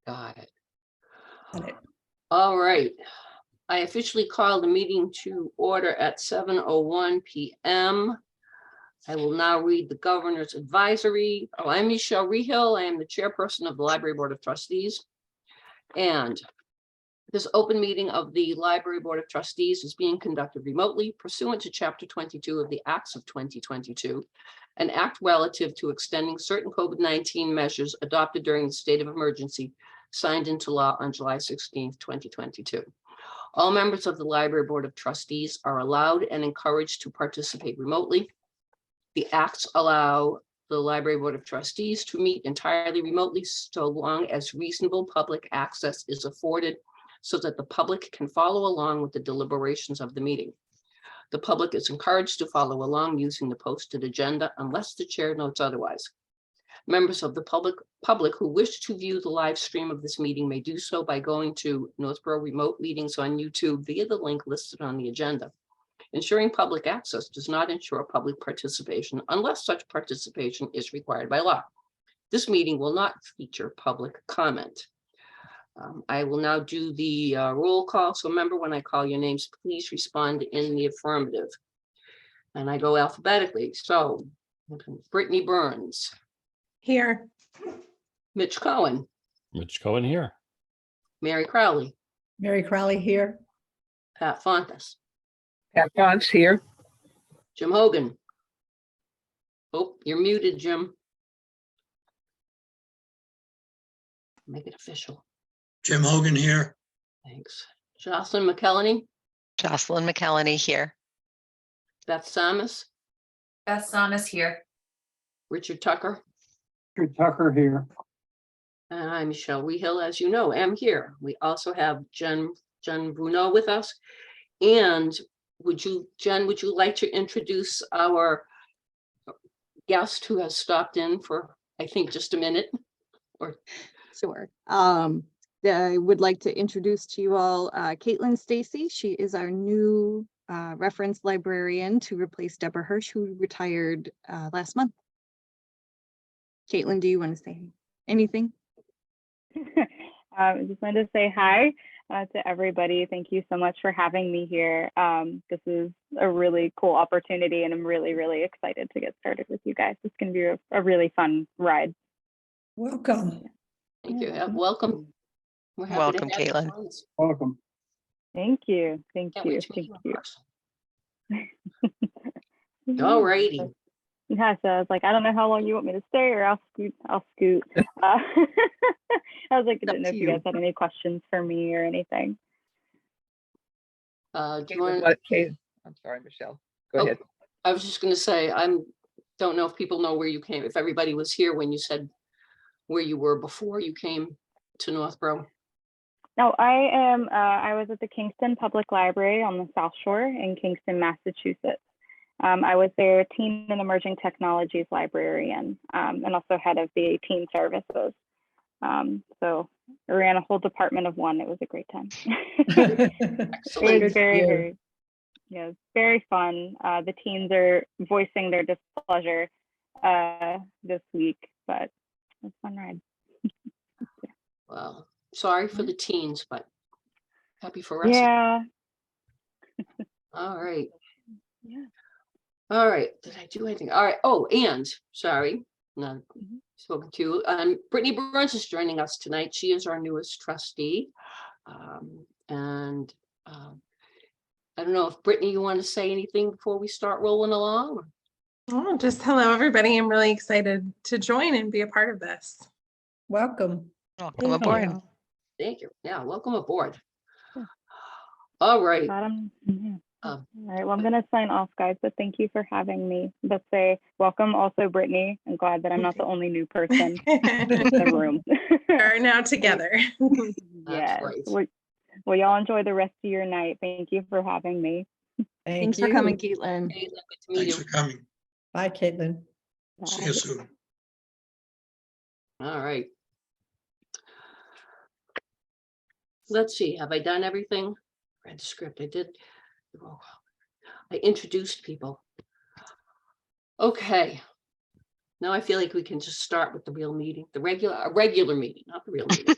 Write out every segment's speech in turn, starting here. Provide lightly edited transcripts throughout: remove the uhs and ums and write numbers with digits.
Got it. Got it. All right. I officially call the meeting to order at 7:01 p.m. I will now read the governor's advisory. Oh, I'm Michelle Rehill. I am the chairperson of the Library Board of Trustees. And this open meeting of the Library Board of Trustees is being conducted remotely pursuant to Chapter 22 of the Acts of 2022, an act relative to extending certain COVID-19 measures adopted during the state of emergency, signed into law on July 16th, 2022. All members of the Library Board of Trustees are allowed and encouraged to participate remotely. The acts allow the Library Board of Trustees to meet entirely remotely so long as reasonable public access is afforded so that the public can follow along with the deliberations of the meeting. The public is encouraged to follow along using the posted agenda unless the chair notes otherwise. Members of the public who wish to view the live stream of this meeting may do so by going to Northborough Remote Meetings on YouTube via the link listed on the agenda. Ensuring public access does not ensure public participation unless such participation is required by law. This meeting will not feature public comment. I will now do the roll call. So remember, when I call your names, please respond in the affirmative. And I go alphabetically. So Brittany Burns. Here. Mitch Cohen. Mitch Cohen here. Mary Crowley. Mary Crowley here. Pat Fontes. Pat Fontes here. Jim Hogan. Oh, you're muted, Jim. Make it official. Jim Hogan here. Thanks. Jocelyn McKelney. Jocelyn McKelney here. Beth Samus. Beth Samus here. Richard Tucker. Richard Tucker here. And I'm Michelle Rehill, as you know, am here. We also have Jen Bruno with us. And Jen, would you like to introduce our guest who has stopped in for, I think, just a minute? Or Sure. I would like to introduce to you all Caitlin Stacy. She is our new reference librarian to replace Deborah Hirsch, who retired last month. Caitlin, do you want to say anything? I just wanted to say hi to everybody. Thank you so much for having me here. This is a really cool opportunity, and I'm really, really excited to get started with you guys. It's going to be a really fun ride. Welcome. thank you. Welcome. We're happy Welcome, to have you Caitlin. join us. Welcome. Thank you. Thank Can't you. wait to meet Thank you you. in person. All righty. Yeah, so I was like, I don't know how long you want me to stay, or I'll scoot. I was like, I didn't know if you guys had any questions for me or anything. Do you want? I'm sorry, Michelle. Go ahead. I was just going to say, don't know if people know where you came. If everybody was here when you said where you were before you came to Northborough. No, I was at the Kingston Public Library on the South Shore in Kingston, Massachusetts. I was their Teen and Emerging Technologies librarian, and also head of the teen services. So I ran a whole department of one. It was a great time. It was very, very fun. The teens are voicing their displeasure this week, but it's a fun ride. Well, sorry for the teens, but happy for us. Yeah. All right. Yeah. All right. Did I do anything? All right. Oh, and sorry, not spoken to. Brittany Burns is joining us tonight. She is our newest trustee. I don't know if Brittany, you want to say anything before we start rolling along? Oh, just hello, everybody. I'm really excited to join and be a part of this. Welcome. Welcome aboard. Thank you. Yeah, welcome aboard. All right. All right, well, I'm going to sign off, guys, but thank you for having me. Let's say welcome also, Brittany. I'm glad that I'm not the only new person in the room. We are now together. Yes. Right. Well, y'all enjoy the rest of your night. Thank you for having me. Thanks for coming, Caitlin. Caitlin, good to meet Thanks you. for coming. Bye, Caitlin. See you soon. All right. Let's see, have I done everything? Read the script, I did. I introduced people. Okay. Now I feel like we can just start with the real meeting, a regular meeting, not the real meeting.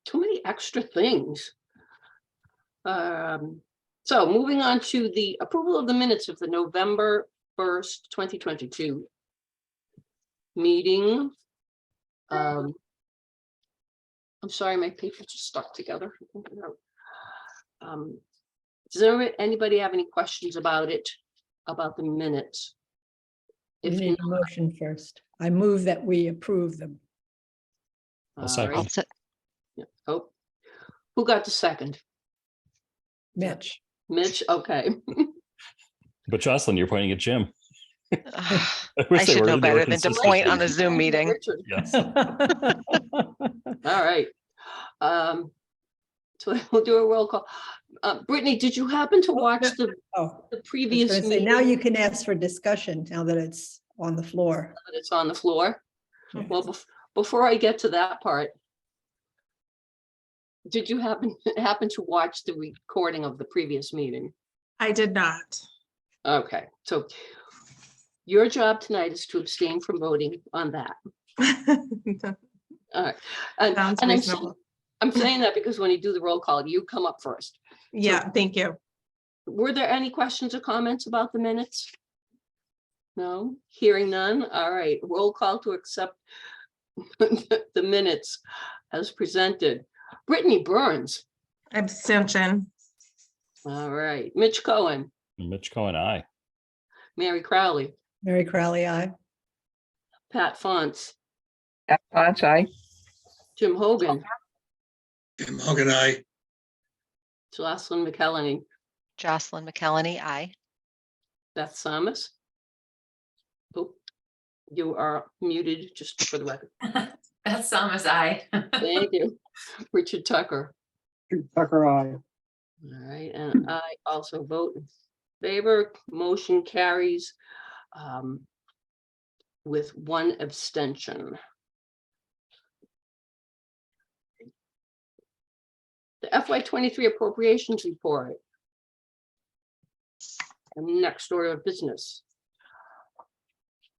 Too many extra things. So moving on to the approval of the minutes of the November 1st, 2022 meeting. I'm sorry, my papers are stuck together. Does anybody have any questions about it, about the minutes? You If need a not, motion first. I move that we approve them. I'll all second. right. Yeah. Oh, who got the second? Mitch. Mitch, okay. But Jocelyn, you're pointing at Jim. I wish they should know were better than to consistent. point on a Zoom meeting. Richard. Yes. All right. So we'll do a roll call. Brittany, did you happen to watch the Oh, I was previous gonna say, meeting? now you can ask for discussion now that it's on the floor. That it's on the floor. Yeah. Well, before I get to that part, did you happen to watch the recording of the previous meeting? I did not. Okay, so your job tonight is to abstain from voting on that. All right. And, Sounds and reasonable. I'm saying that because when you do the roll call, you come up first. Yeah, thank you. Were there any questions or comments about the minutes? No, hearing none. All right, roll call to accept the minutes as presented. Brittany Burns. Abstention. All right, Mitch Cohen, Mitch Cohen, aye. Mary Crowley, Mary Crowley, aye. Pat Fonts, Pat Fonts, aye. Jim Hogan, Jim Hogan, aye. Jocelyn McKellarney, Jocelyn McKellarney, aye. Beth Samus. Oh, you are muted, just for the record. Beth Samas, aye. Thank you. Richard Tucker. Richard Tucker, aye. All right, and I also vote in favor. Motion carries with one abstention. The FY23 appropriations report. And next order of business.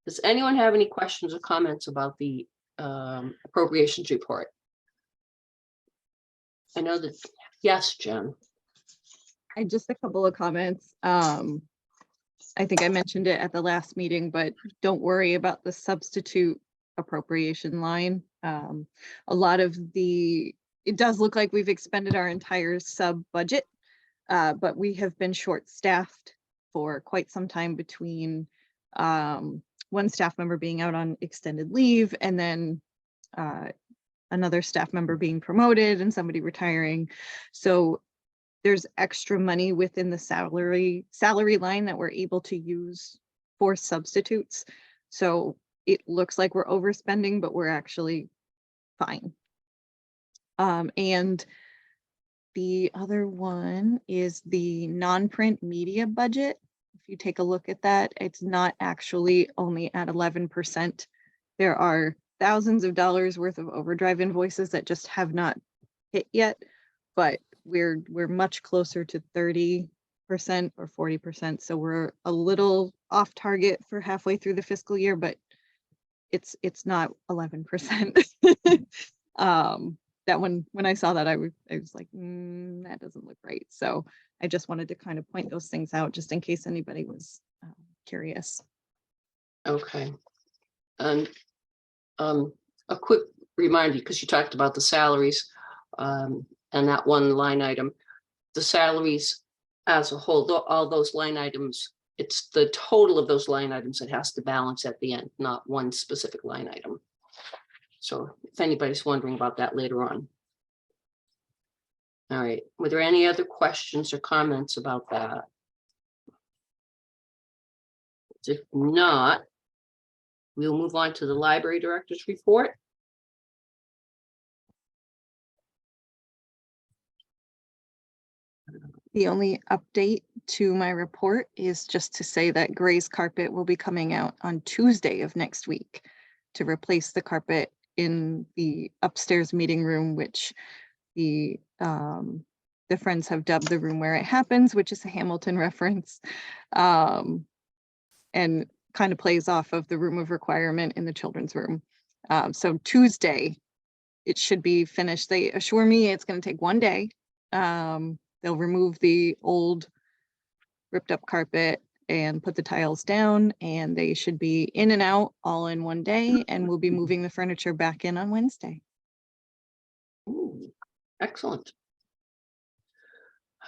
Does anyone have any questions or comments about the appropriations report? I know that, yes, Jen. I just a couple of comments. I think I mentioned it at the last meeting, but don't worry about the substitute appropriation line. A lot of it does look like we've expended our entire sub budget, but we have been short-staffed for quite some time between one staff member being out on extended leave and then another staff member being promoted and somebody retiring. So there's extra money within the salary line that we're able to use for substitutes. So it looks like we're overspending, but we're actually fine. And the other one is the non-print media budget. If you take a look at that, it's not actually only at 11%. There are thousands of dollars worth of overdrive invoices that just have not hit yet, but we're much closer to 30% or 40%. So we're a little off target for halfway through the fiscal year, but it's not 11%. That one, when I saw that, I was like, that doesn't look right. So I just wanted to kind of point those things out just in case anybody was curious. Okay. And a quick reminder, because you talked about the salaries and that one line item, the salaries as a whole, all those line items, it's the total of those line items that has to balance at the end, not one specific line item. So if anybody's wondering about that later on. All right, were there any other questions or comments about that? If not, we'll move on to the library director's report. The only update to my report is just to say that Gray's carpet will be coming out on Tuesday of next week to replace the carpet in the upstairs meeting room, which the Friends have dubbed the room where it happens, which is a Hamilton reference, and kind of plays off of the room of requirement in the children's room. So Tuesday, it should be finished. They assure me it's going to take one day. They'll remove the old ripped up carpet and put the tiles down, and they should be in and out all in one day, and we'll be moving the furniture back in on Wednesday. Ooh, excellent.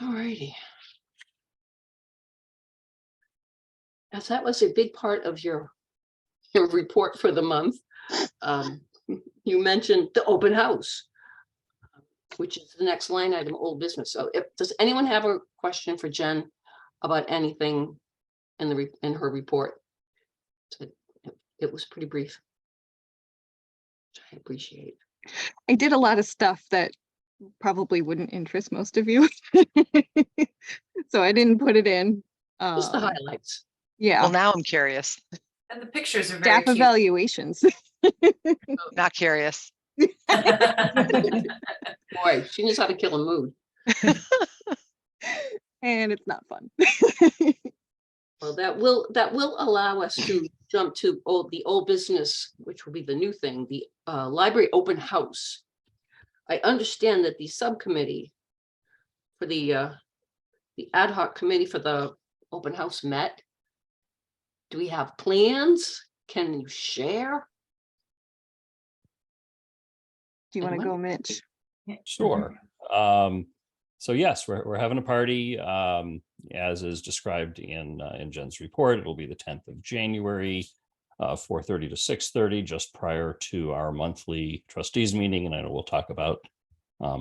All righty. As that was a big part of your report for the month, you mentioned the open house, which is the next line item, old business. So does anyone have a question for Jen about anything in her report? So it was pretty brief, which I appreciate. I did a lot of stuff that probably wouldn't interest most of you. So I didn't put it in. Just the highlights. Yeah, Well, now I'm curious, And the pictures are very staff cute. evaluations. not curious. Boy, she knows how to kill a mood. And it's not fun. Well, that will allow us to jump to the old business, which will be the new thing, the library open house. I understand that the subcommittee for the ad hoc committee for the open house met. Do we have plans? Can you share? Do you want to Anyone? go, Mitch? Sure. So yes, we're having a party, as is described in Jen's report. It'll be the 10th of January, 4:30 to 6:30, just prior to our monthly trustees meeting. And I know we'll talk about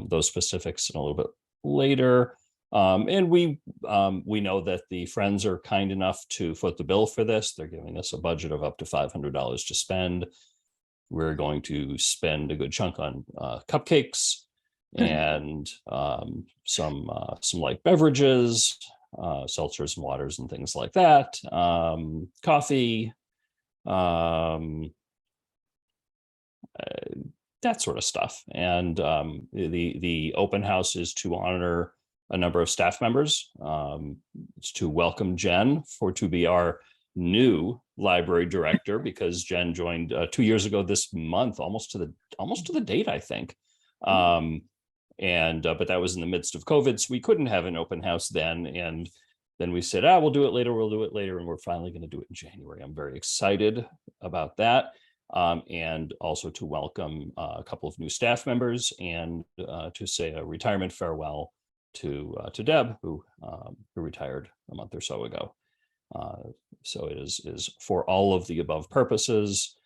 those specifics in a little bit later. And we know that the Friends are kind enough to foot the bill for this. They're giving us a budget of up to $500 to spend. We're going to spend a good chunk on cupcakes and some light beverages, seltzers and waters and things like that, coffee, that sort of stuff. And the open house is to honor a number of staff members. It's to welcome Jen to be our new library director, because Jen joined 2 years ago this month, almost to the date, I think. But that was in the midst of COVID, so we couldn't have an open house then. And then we said, we'll do it later. And we're finally going to do it in January. I'm very excited about that. And also to welcome a couple of new staff members, and to say a retirement farewell to Deb, who retired a month or so ago. So it is for all of the above purposes.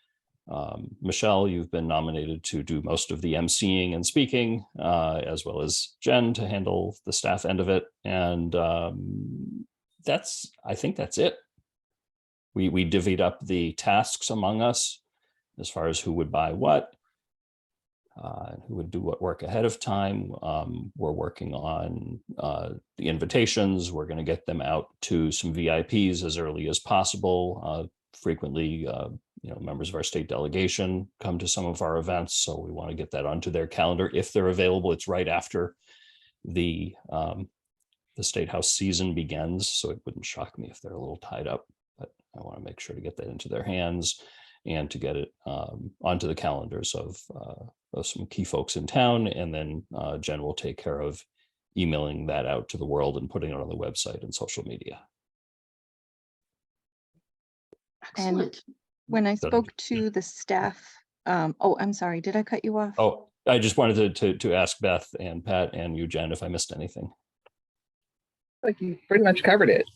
Michelle, you've been nominated to do most of the emceeing and speaking, as well as Jen to handle the staff end of it. And I think that's it. We divvied up the tasks among us as far as who would buy what, who would do what work ahead of time. We're working on the invitations. We're going to get them out to some VIPs as early as possible. Frequently, members of our state delegation come to some of our events, so we want to get that onto their calendar if they're available. It's right after the State House season begins, so it wouldn't shock me if they're a little tied up, but I want to make sure to get that into their hands and to get it onto the calendars of some key folks in town. And then Jen will take care of emailing that out to the world and putting it on the website and social media. Excellent. When I spoke to the staff, I'm sorry, did I cut you off? Oh, I just wanted to ask Beth and Pat and you, Jen, if I missed anything. Like you pretty much covered it.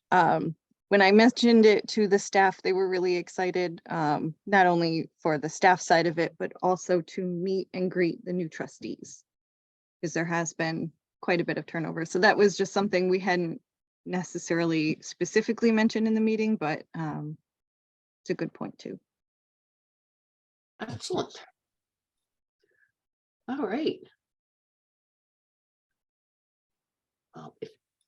When I mentioned it to the staff, they were really excited, not only for the staff side of it, but also to meet and greet the new trustees, because there has been quite a bit of turnover. So that was just something we hadn't necessarily specifically mentioned in the meeting, but it's a good point too. Excellent. All right.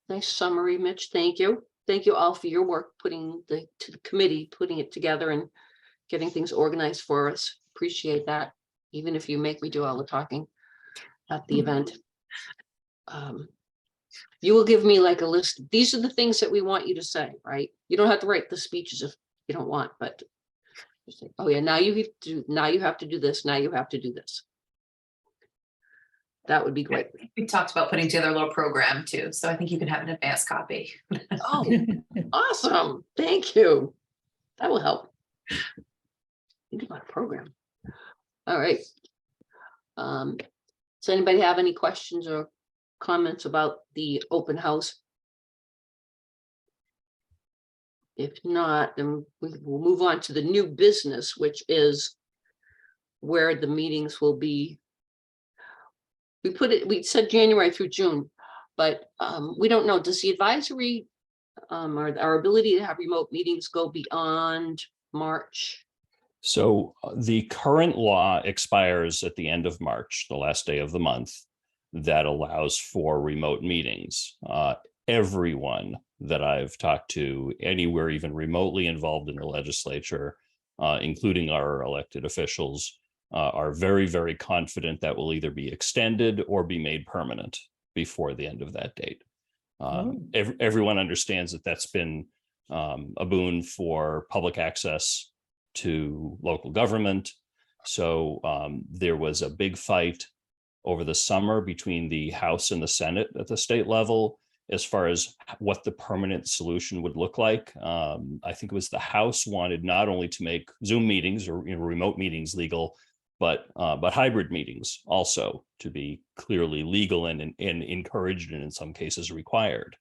Nice summary, Mitch. Thank you. Thank you all for your work to the committee, putting it together and getting things organized for us. Appreciate that, even if you make me do all the talking at the event. You will give me like a list. These are the things that we want you to say, right? You don't have to write the speeches if you don't want, but Just say, oh yeah, now you have to, now you have to do this, now you have to do this. That would be great. We talked about putting together a little program too, so I think you can have an advanced copy. Oh, awesome. Thank you. That will help. Think about a program. All right. Does anybody have any questions or comments about the open house? If not, then we will move on to the new business, which is where the meetings will be. We said January through June, but we don't know. Does the advisory or our ability to have remote meetings go beyond March? So the current law expires at the end of March, the last day of the month, that allows for remote meetings. Everyone that I've talked to anywhere, even remotely involved in the legislature, including our elected officials, are very, very confident that will either be extended or be made permanent before the end of that date. Everyone understands that that's been a boon for public access to local government. So there was a big fight over the summer between the House and the Senate at the state level as far as what the permanent solution would look like. I think it was the House wanted not only to make Zoom meetings or remote meetings legal, but hybrid meetings also to be clearly legal and encouraged and in some cases required.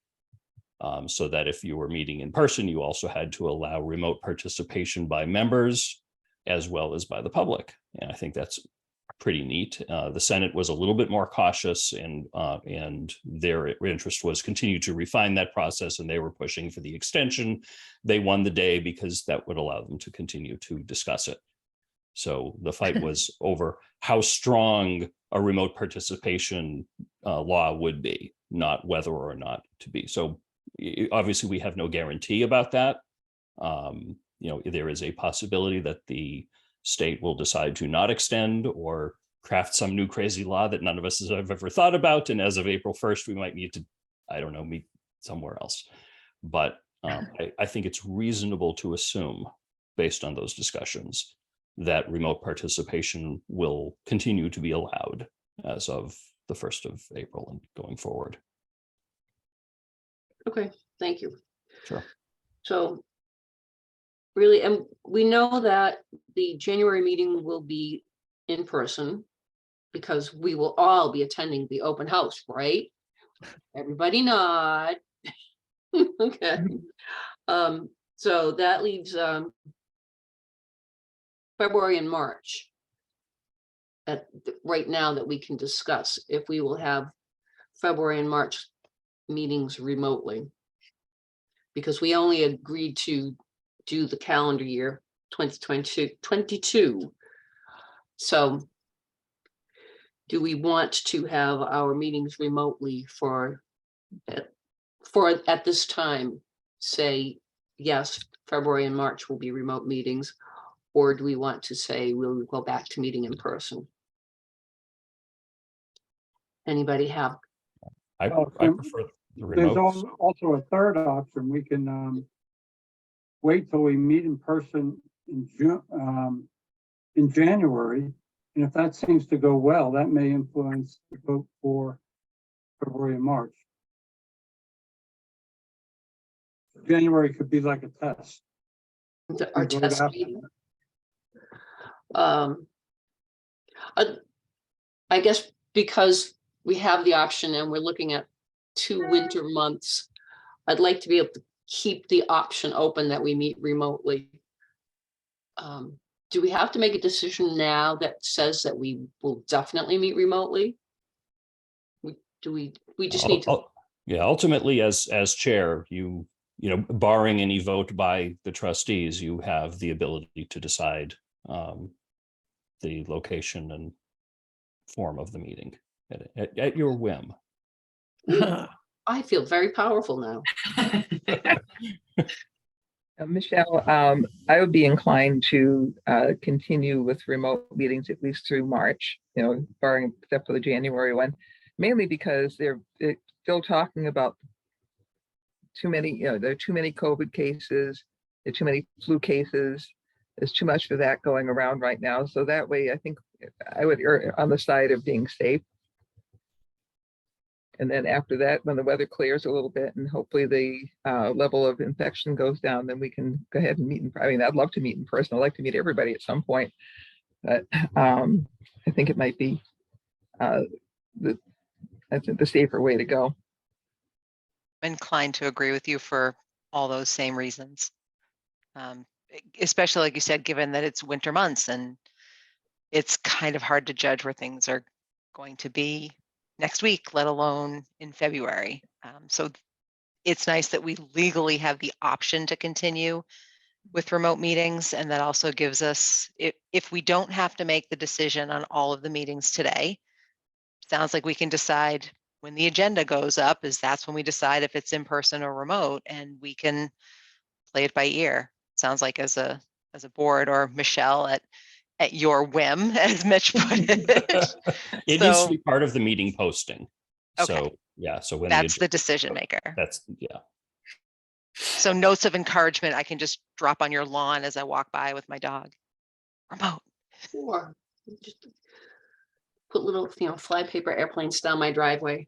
So that if you were meeting in person, you also had to allow remote participation by members as well as by the public. And I think that's pretty neat. The Senate was a little bit more cautious, and their interest was continue to refine that process, and they were pushing for the extension. They won the day because that would allow them to continue to discuss it. So the fight was over how strong a remote participation law would be, not whether or not to be. So obviously we have no guarantee about that. There is a possibility that the state will decide to not extend or craft some new crazy law that none of us have ever thought about. And as of April 1st, we might need to, I don't know, meet somewhere else. But I think it's reasonable to assume, based on those discussions, that remote participation will continue to be allowed as of the 1st of April and going forward. Okay, thank you. Sure. So really, and we know that the January meeting will be in person because we will all be attending the open house, right? Everybody nod. Okay. So that leaves February and March right now that we can discuss if we will have February and March meetings remotely, because we only agreed to do the calendar year 2022. So do we want to have our meetings remotely for at this time, say, yes, February and March will be remote meetings, or do we want to say we'll go back to meeting in person? Anybody have? I prefer the There's remote. also a third option. We can wait till we meet in person in January. And if that seems to go well, that may influence the vote for February and March. January could be like a test. Our Vote test after meeting. that. I guess because we have the option and we're looking at 2 winter months, I'd like to be able to keep the option open that we meet remotely. Do we have to make a decision now that says that we will definitely meet remotely? We just need to. Yeah, ultimately, as chair, you know, barring any vote by the trustees, you have the ability to decide the location and form of the meeting at your whim. I feel very powerful now. Michelle, I would be inclined to continue with remote meetings at least through March, barring except for the January one, mainly because they're still talking about too many, there are too many COVID cases, there are too many flu cases. There's too much of that going around right now. So that way, I think I would err on the side of being safe. And then after that, when the weather clears a little bit and hopefully the level of infection goes down, then we can go ahead and meet. I mean, I'd love to meet in person. I'd like to meet everybody at some point. But I think it might be the safer way to go. I'm inclined to agree with you for all those same reasons. Especially like you said, given that it's winter months and it's kind of hard to judge where things are going to be next week, let alone in February. So it's nice that we legally have the option to continue with remote meetings. And that also gives us, if we don't have to make the decision on all of the meetings today, sounds like we can decide when the agenda goes up, is that's when we decide if it's in person or remote, and we can play it by ear. Sounds like as a board, or Michelle at your whim, as Mitch put it. It needs to be part of the meeting posting. Okay. So yeah, so when That's the decision maker. that's, yeah. So notes of encouragement, I can just drop on your lawn as I walk by with my dog. Remote. Or just put little, flypaper airplanes down my driveway.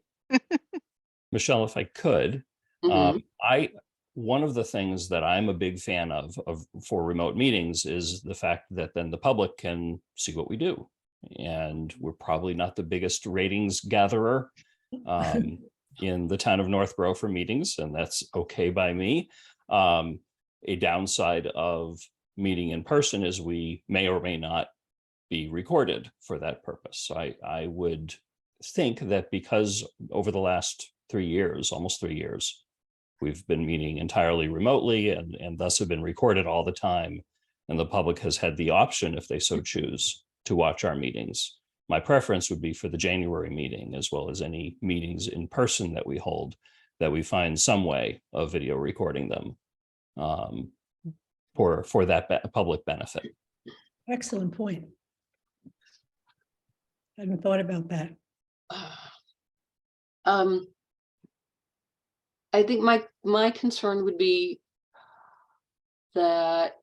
Michelle, if I could, Mhm. one of the things that I'm a big fan of for remote meetings is the fact that then the public can see what we do. And we're probably not the biggest ratings gatherer in the town of Northborough for meetings, and that's okay by me. A downside of meeting in person is we may or may not be recorded for that purpose. So I would think that because over the last 3 years, almost 3 years, we've been meeting entirely remotely and thus have been recorded all the time. And the public has had the option, if they so choose, to watch our meetings. My preference would be for the January meeting, as well as any meetings in person that we hold, that we find some way of video recording them for that public benefit. Excellent point. I hadn't thought about that. I think my concern would be that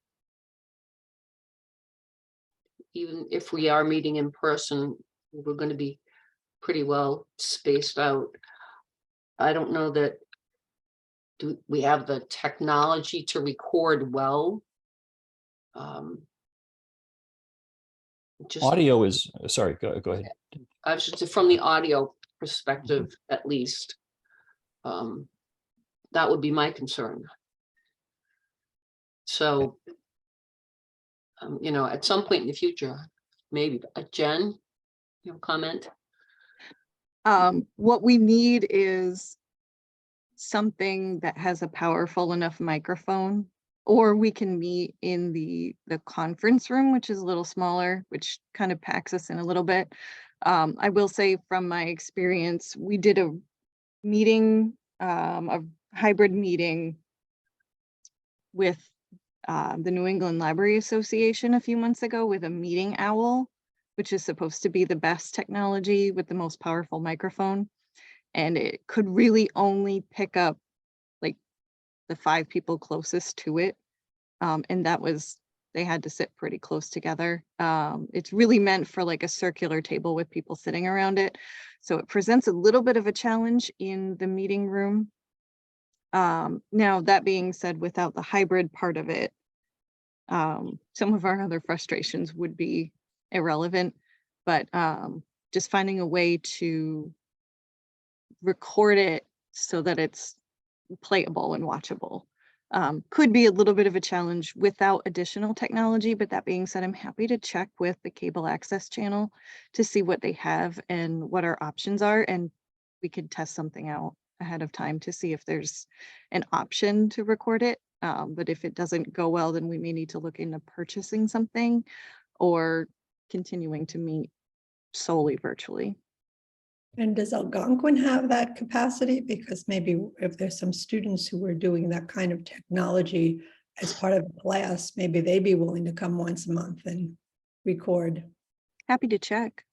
even if we are meeting in person, we're going to be pretty well spaced out. I don't know that do we have the technology to record well. Just Audio is, sorry, go ahead. I was just from the audio perspective, at least. That would be my concern. So, at some point in the future, maybe. Jen, comment? What we need is something that has a powerful enough microphone, or we can meet in the conference room, which is a little smaller, which kind of packs us in a little bit. I will say from my experience, we did a meeting, a hybrid meeting with the New England Library Association a few months ago with a meeting owl, which is supposed to be the best technology with the most powerful microphone. And it could really only pick up like the 5 people closest to it. And they had to sit pretty close together. It's really meant for like a circular table with people sitting around it. So it presents a little bit of a challenge in the meeting room. Now, that being said, without the hybrid part of it, some of our other frustrations would be irrelevant, but just finding a way to record it so that it's playable and watchable could be a little bit of a challenge without additional technology. But that being said, I'm happy to check with the cable access channel to see what they have and what our options are, and we could test something out ahead of time to see if there's an option to record it. But if it doesn't go well, then we may need to look into purchasing something or continuing to meet solely virtually. And does Algonquin have that capacity? Because maybe if there's some students who are doing that kind of technology as part of the class, maybe they'd be willing to come once a month and record. Happy to check.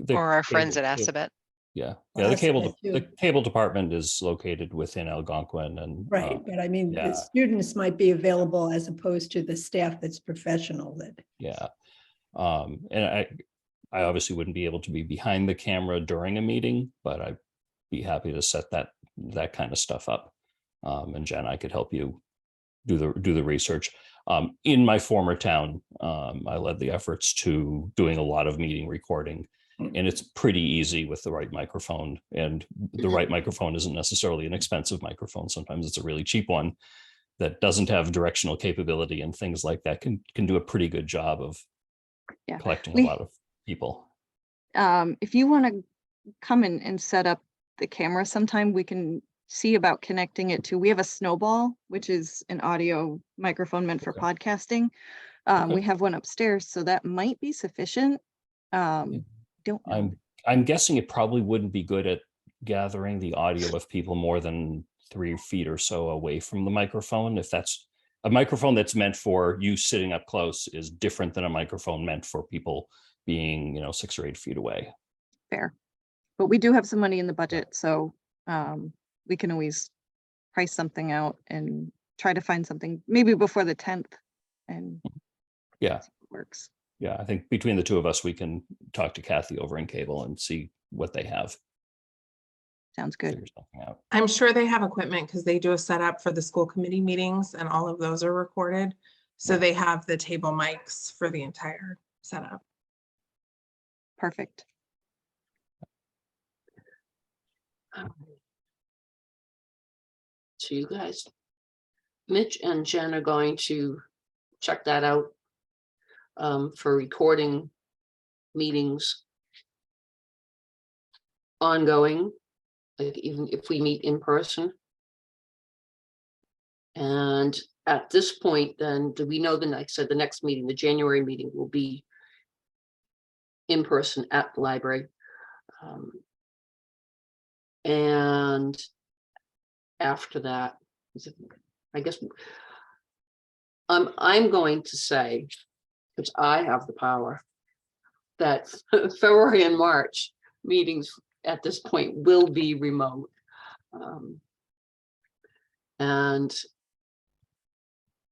Or our friends at Assabet. Yeah, for yeah. us to get The to. cable department is located within Algonquin, and Right, but I mean, yeah. the students might be available as opposed to the staff that's professional that. Yeah. And I obviously wouldn't be able to be behind the camera during a meeting, but I'd be happy to set that kind of stuff up. And Jen, I could help you do the research. In my former town, I led the efforts to doing a lot of meeting recording, and it's pretty easy with the right microphone. And the right microphone isn't necessarily an expensive microphone. Sometimes it's a really cheap one that doesn't have directional capability and things like that can do a pretty good job of Yeah. collecting a We- lot of people. If you want to come in and set up the camera sometime, we can see about connecting it to, we have a Snowball, which is an audio microphone meant for Okay. podcasting. Okay. We have one upstairs, so that might be sufficient. Don't know. I'm guessing it probably wouldn't be good at gathering the audio of people more than 3 feet or so away from the microphone. If that's a microphone that's meant for you sitting up close is different than a microphone meant for people being, 6 or 8 feet away. Fair. But we do have some money in the budget, so we can always price something out and try to find something maybe before the 10th and Yeah. see what works. Yeah. I think between the two of us, we can talk to Kathy over in cable and see what they have. Sounds good. Figure something out. I'm sure they have equipment because they do a setup for the school committee meetings and all of those are recorded. So Yeah. they have the table mics for the entire setup. Perfect. So you guys, Mitch and Jen are going to check that out for recording meetings ongoing, like even if we meet in person. And at this point, then, do we know the next, so the next meeting, the January meeting will be in person at the library. And after that, I guess I'm going to say, because I have the power, that February and March meetings at this point will be remote. And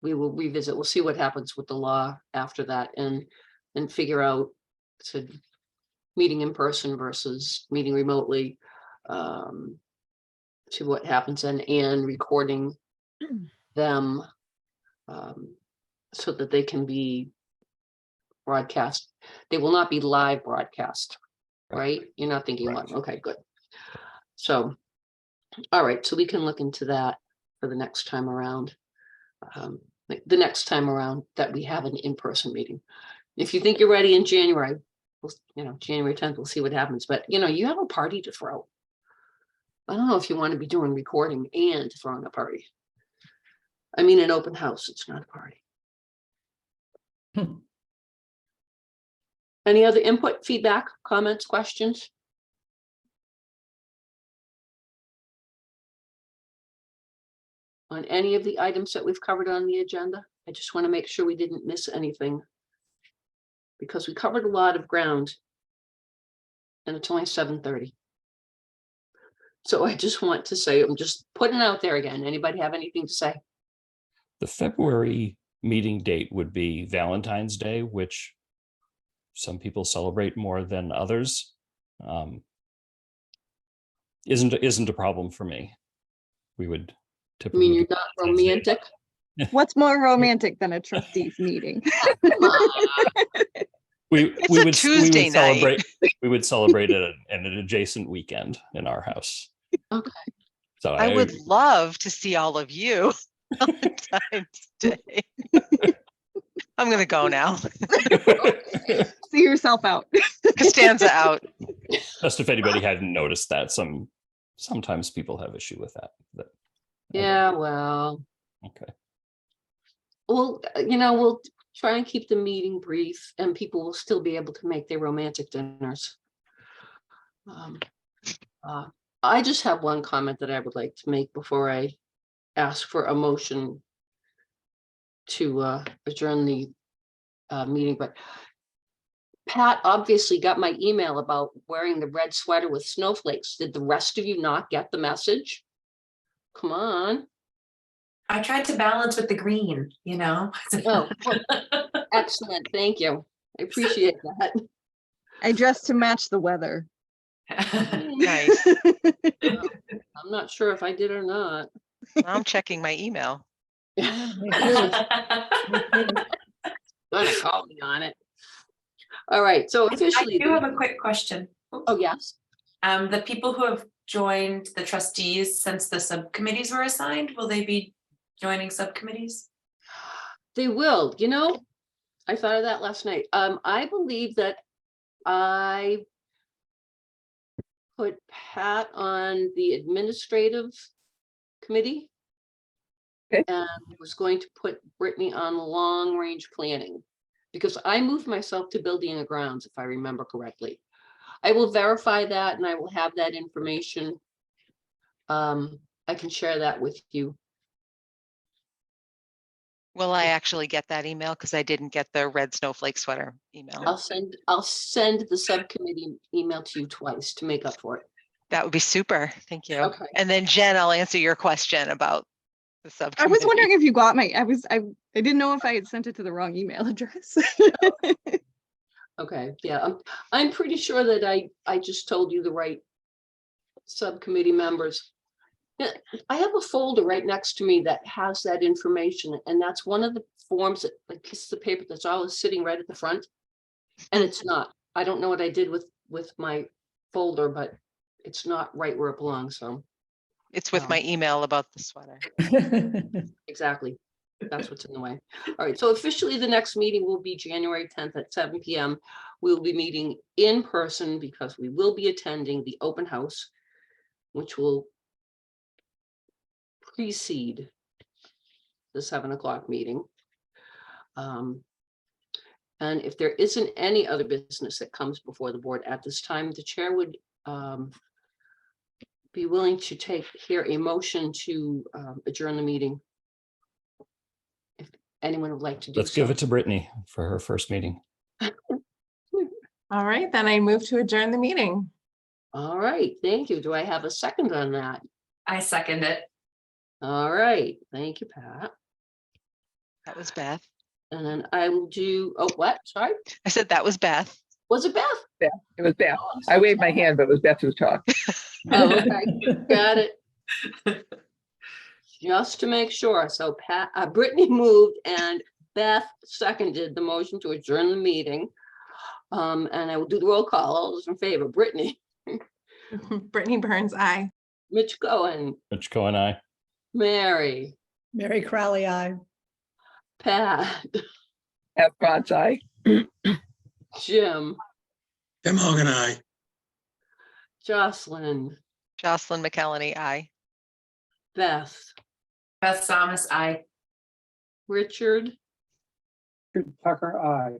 we will revisit, we'll see what happens with the law after that and figure out to meeting in person versus meeting remotely, to what happens and recording them so that they can be broadcast. They will not be live broadcast, right? You're not thinking Right. one. Okay, good. So, all right, so we can look into that for the next time around. The next time around that we have an in-person meeting. If you think you're ready in January, January 10th, we'll see what happens. But you have a party to throw. I don't know if you want to be doing recording and throwing a party. I mean, an open house, it's not a party. Any other input, feedback, comments, questions? On any of the items that we've covered on the agenda? I just want to make sure we didn't miss anything, because we covered a lot of ground and it's only 7:30. So I just want to say, I'm just putting it out there again. Anybody have anything to say? The February meeting date would be Valentine's Day, which some people celebrate more than others. Isn't a problem for me. We would I typically. mean, do you're not Valentine's Day. romantic. What's more romantic than a trustees meeting? Come on. We It's we a would Tuesday we would night. celebrate we would celebrate it at an adjacent weekend in our house. Okay. So I would love to see all of you Valentine's Day. I'm gonna go now. See yourself out. Costanza out. Just if anybody hadn't noticed that, sometimes people have issue with that. Yeah, well, Okay. well, we'll try and keep the meeting brief and people will still be able to make their romantic dinners. I just have one comment that I would like to make before I ask for a motion to adjourn the meeting, but Pat obviously got my email about wearing the red sweater with snowflakes. Did the rest of you not get the message? Come on. I tried to balance with the green, you know? Oh, well, excellent. Thank you. I appreciate that. I dressed to match the weather. Nice. I'm not sure if I did or not. Now I'm checking my email. Yeah, me too. Me too. Gonna call me on it. All right, so I officially. do have a quick question. Oh, yes. The people who have joined the trustees since the subcommittees were assigned, will they be joining subcommittees? They will, you know, I thought of that last night. I believe that I put Pat on the administrative committee. Okay. And was going to put Brittany on long-range planning because I moved myself to building and grounds, if I remember correctly. I will verify that and I will have that information. I can share that with you. Will I actually get that email? Because I didn't get the red snowflake sweater email. I'll send the subcommittee email to you twice to make up for it. That would be super. Thank you. Okay. And then Jen, I'll answer your question about the I subcommittee. was wondering if you got I didn't know if I had sent it to the wrong email address. Okay, yeah, I'm pretty sure that I just told you the right subcommittee members. Yeah, I have a folder right next to me that has that information, and that's one of the forms that, like, pieces of paper that's always sitting right at the front. And it's not. I don't know what I did with my folder, but it's not right where it belongs. So It's with my email about the sweater. exactly, that's what's in the way. All right. So officially, the next meeting will be January 10th at 7 p.m. We'll be meeting in person because we will be attending the open house, which will precede the 7 o'clock meeting. And if there isn't any other business that comes before the board at this time, the chair would be willing to hear a motion to adjourn the meeting. If anyone would like to do so. Let's give it to Brittany for her first meeting. All right, then I move to adjourn the meeting. All right, thank you. Do I have a second on that? I second it. All right, thank you, Pat. That was Beth. And then I will do, oh, what? Sorry, I said that was Beth. was it Beth? It was Beth. Oh, I waved my hand, but it was Beth who talked. Oh, okay, got it. Just to make sure. So Pat, Brittany moved and Beth seconded the motion to adjourn the meeting. And I will do the roll call. All those in favor, Brittany, Brittany Burns, aye. Mitch Cohen, Mitch Cohen, aye. Mary, Mary Crowley, aye. Pat, F. Bonds, aye. Jim, Tim Hogan, aye. Jocelyn, Jocelyn McElhenney, aye. Beth, Beth Thomas, aye. Richard, Richard Tucker, aye.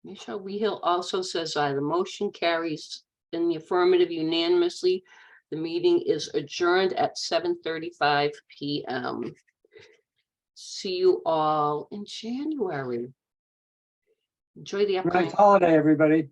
Michelle Wehill also says aye. The motion carries in the affirmative unanimously. The meeting is adjourned at 7:35 p.m. See you all in January. Enjoy the upcoming. Nice holiday, everybody.